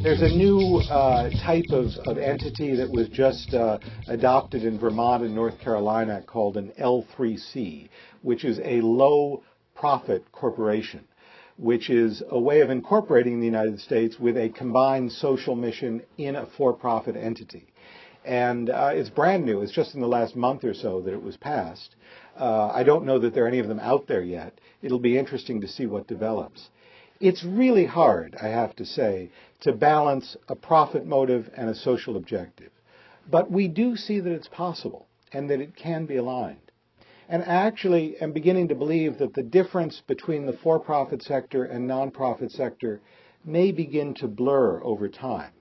There's a new type of entity that was just adopted in Vermont and North Carolina called an L3C, which is a low-profit corporation, which is a way of incorporating the United States with a combined social mission in a for-profit entity. And it's brand new. It's just in the last month or so that it was passed. I don't know that there are any of them out there yet. It'll be interesting to see what develops. It's really hard, I have to say, to balance a profit motive and a social objective. But we do see that it's possible and that it can be aligned. And I actually am beginning to believe that the difference between the for-profit sector and non-profit sector may begin to blur over time.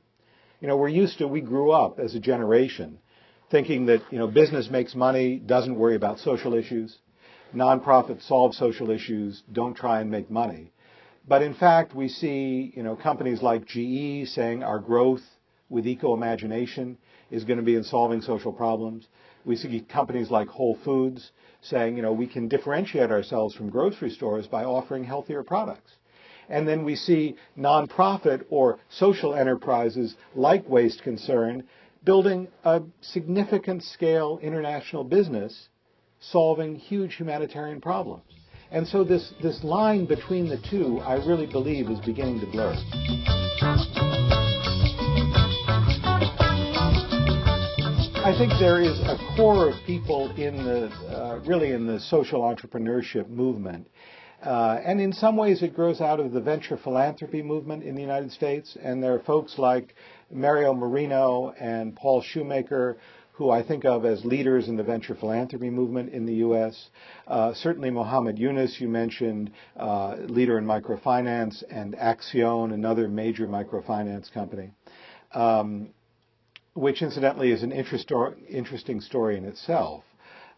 You know, we grew up as a generation thinking that, business makes money, doesn't worry about social issues. Non-profits solve social issues, don't try and make money. But in fact, we see, companies like GE saying our growth with eco-imagination is going to be in solving social problems. We see companies like Whole Foods saying, we can differentiate ourselves from grocery stores by offering healthier products. And then we see nonprofit or social enterprises like Waste Concern building a significant scale international business solving huge humanitarian problems. And so this line between the two, I really believe, is beginning to blur. I think there is a core of people in the social entrepreneurship movement. And in some ways it grows out of the venture philanthropy movement in the United States. And there are folks like Mario Marino and Paul Shoemaker, who I think of as leaders in the venture philanthropy movement in the U.S. Certainly Mohammed Yunus, you mentioned, leader in microfinance, and Axion, another major microfinance company, which incidentally is an interesting story in itself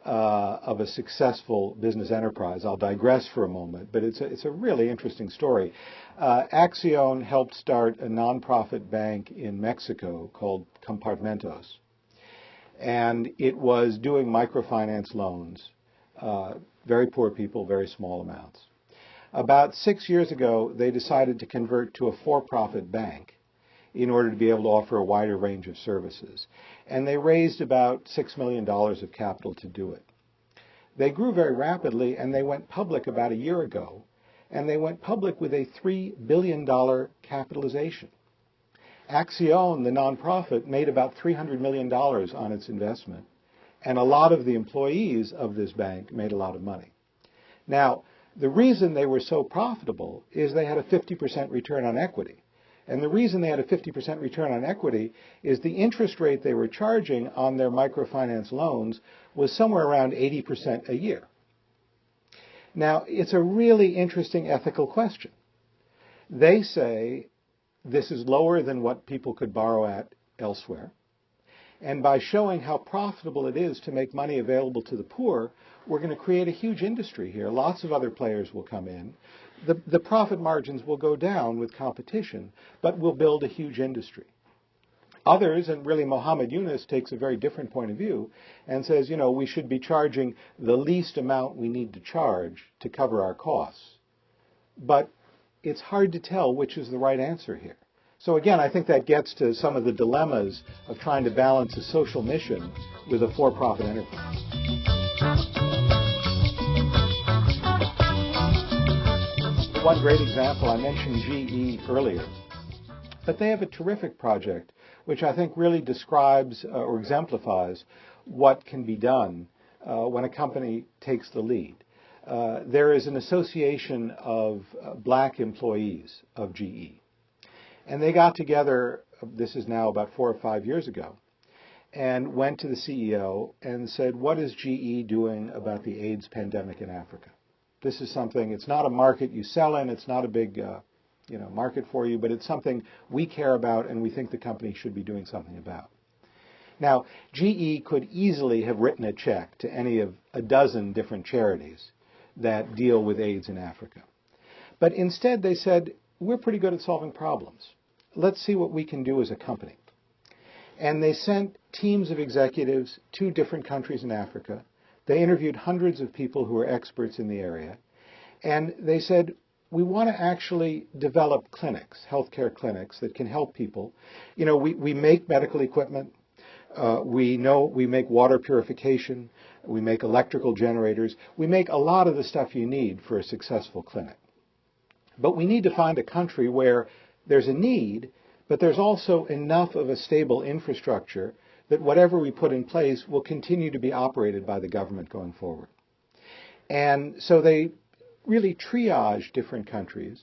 of a successful business enterprise. I'll digress for a moment, but it's a really interesting story. Axion helped start a nonprofit bank in Mexico called Compartmentos. And it was doing microfinance loans, very poor people, very small amounts. About 6 years ago, they decided to convert to a for-profit bank in order to be able to offer a wider range of services. And they raised about $6 million of capital to do it. They grew very rapidly, and they went public about a year ago, and they went public with a $3 billion capitalization. Axion, the nonprofit, made about $300 million on its investment, and a lot of the employees of this bank made a lot of money. Now, the reason they were so profitable is they had a 50% return on equity. And the reason they had a 50% return on equity is the interest rate they were charging on their microfinance loans was somewhere around 80% a year. Now, it's a really interesting ethical question. They say this is lower than what people could borrow at elsewhere. And by showing how profitable it is to make money available to the poor, we're going to create a huge industry here. Lots of other players will come in. The profit margins will go down with competition, but we'll build a huge industry. Others, and really Mohammed Yunus takes a very different point of view and says, we should be charging the least amount we need to charge to cover our costs. But it's hard to tell which is the right answer here. So again, I think that gets to some of the dilemmas of trying to balance a social mission with a for-profit enterprise. One great example, I mentioned GE earlier, but they have a terrific project which I think really describes or exemplifies what can be done when a company takes the lead. There is an association of black employees of GE. And they got together, this is now about 4 or 5 years ago, and went to the CEO and said, what is GE doing about the AIDS pandemic in Africa? This is something, it's not a market you sell in, it's not a big market for you, but it's something we care about and we think the company should be doing something about. Now, GE could easily have written a check to any of a dozen different charities that deal with AIDS in Africa. But instead they said, we're pretty good at solving problems. Let's see what we can do as a company. And they sent teams of executives to different countries in Africa. They interviewed hundreds of people who were experts in the area. And they said, we want to actually develop clinics, healthcare clinics that can help people. You know, we make medical equipment. We make water purification. We make electrical generators. We make a lot of the stuff you need for a successful clinic. But we need to find a country where there's a need, but there's also enough of a stable infrastructure that whatever we put in place will continue to be operated by the government going forward. And so they really triaged different countries,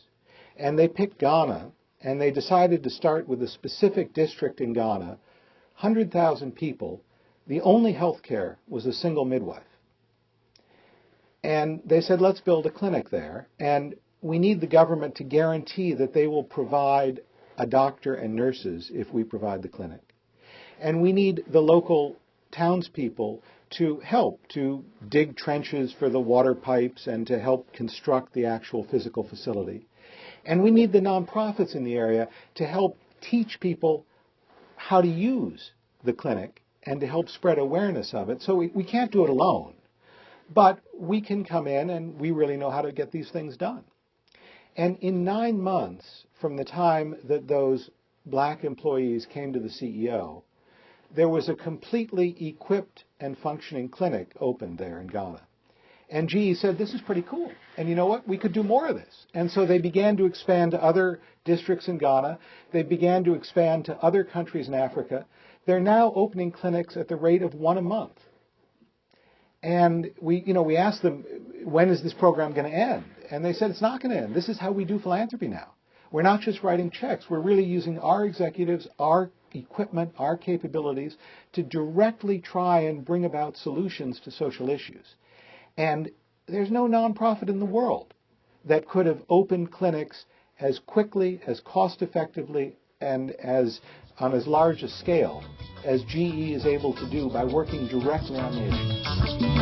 and they picked Ghana, and they decided to start with a specific district in Ghana, 100,000 people. The only health care was a single midwife. And they said, let's build a clinic there, and we need the government to guarantee that they will provide a doctor and nurses if we provide the clinic. And we need the local townspeople to help to dig trenches for the water pipes and to help construct the actual physical facility. And we need the nonprofits in the area to help teach people how to use the clinic and to help spread awareness of it. So we can't do it alone, but we can come in and we really know how to get these things done. And in 9 months from the time that those black employees came to the CEO, there was a completely equipped and functioning clinic opened there in Ghana. And GE said, this is pretty cool. And you know what? We could do more of this. And so they began to expand to other districts in Ghana. They began to expand to other countries in Africa. They're now opening clinics at the rate of 1 a month. And we asked them, when is this program going to end? And they said, it's not going to end. This is how we do philanthropy now. We're not just writing checks. We're really using our executives, our equipment, our capabilities to directly try and bring about solutions to social issues. And there's no nonprofit in the world that could have opened clinics as quickly, as cost effectively, and on as large a scale as GE is able to do by working directly on the issue.